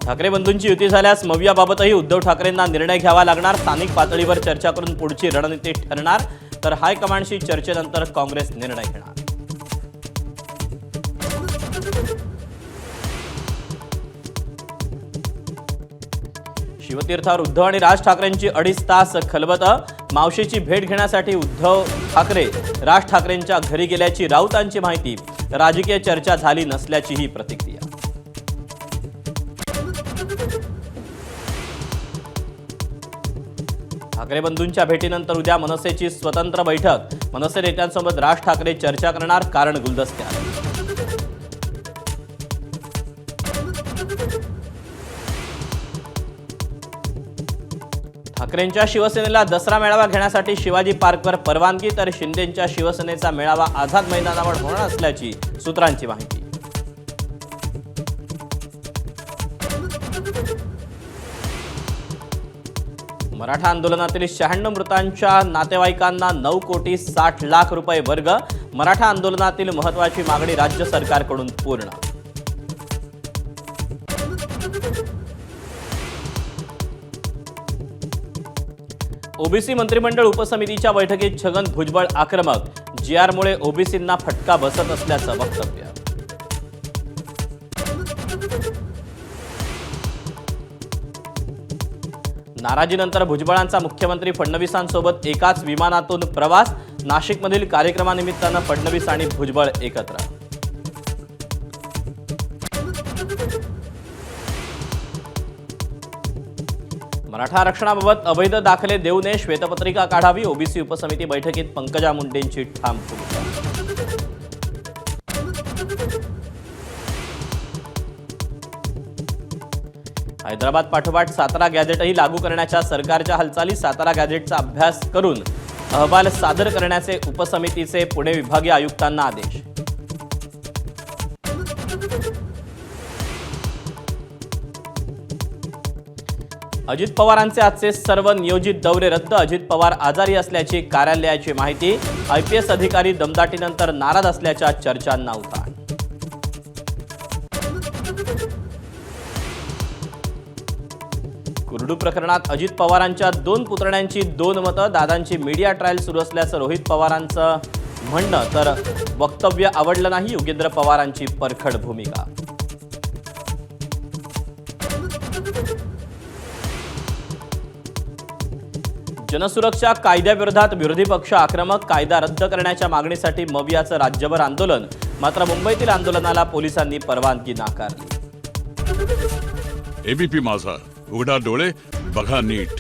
ठाकरे बंधूंची युती झाल्यास मवियाबाबतही उद्धव ठाकरेंना निर्णय घ्यावा लागणार। स्थानिक पातळीवर चर्चा करून पुढची रणनीती ठरणार, तर हायकमांडशी चर्चेनंतर काँग्रेस निर्णय घेणार। शिवतीर्थावर उद्धव आणि राज ठाकरेंची 2.5 तास खलबत। मावशीची भेट घेण्यासाठी उद्धव ठाकरे राज ठाकरेंच्या घरी गेल्याची राऊतांची माहिती। राजकीय चर्चा झाली नसल्याचीही प्रतिक्रिया। ठाकरे बंधूंच्या भेटीनंतर उद्या मनसेची स्वतंत्र बैठक। मनसे नेत्यांसोबत राज ठाकरे चर्चा करणार, कारण गुलदस्त्यात। ठाकरेंच्या शिवसेनेला दसरा मेळावा घेण्यासाठी शिवाजी पार्कवर परवानगी, तर शिंदेंच्या शिवसेनेचा मेळावा आझाद मैदानावर होणार असल्याची सूत्रांची माहिती। मराठा आंदोलनातील 96 मृतांच्या नातेवाईकांना 9,60,00,000 रुपये वर्ग। मराठा आंदोलनातील महत्त्वाची मागणी राज्य सरकारकडून पूर्ण। ओबीसी मंत्रिमंडळ उपसमितीच्या बैठकीत छगन भुजबळ आक्रमक। जीआरमुळे ओबीसींना फटका बसत असल्याचं वक्तव्य। नाराजीनंतर भुजबळांचा मुख्यमंत्री फडणवीसांसोबत एकाच विमानातून प्रवास। नाशिकमधील कार्यक्रमानिमित्तानं फडणवीस आणि भुजबळ एकत्र। मराठा आरक्षणाबाबत अवैध दाखले देऊ नये, श्वेतपत्रिका काढावी। ओबीसी उपसमिती बैठकीत पंकजा मुंडेंची ठाम भूमिका। हैदराबाद पाठोपाठ सातारा गॅझेटही लागू करण्याच्या सरकारच्या हालचाली। सातारा गॅझेटचा अभ्यास करून अहवाल सादर करण्याचे उपसमितीचे पुणे विभागीय आयुक्तांना आदेश। अजित पवारांचे आजचे सर्व नियोजित दौरे रद्द। अजित पवार आजारी असल्याची कार्यालयाची माहिती। आयपीएस अधिकारी दमदाटीनंतर नाराज असल्याच्या चर्चांना उधाण। कुरडू प्रकरणात अजित पवारांच्या 2 पुतण्यांची 2 मतं। दादांची मीडिया ट्रायल सुरू असल्याचं रोहित पवारांचं म्हणणं, तर वक्तव्य आवडलं नाही, योगेंद्र पवारांची परखड भूमिका। जनसुरक्षा कायद्याविरोधात विरोधी पक्ष आक्रमक। कायदा रद्द करण्याच्या मागणीसाठी मवियाचं राज्यभर आंदोलन, मात्र मुंबईतील आंदोलनाला पोलिसांनी परवानगी नाकारली। एबीपी माझा, उघडा डोळे बघा नीट।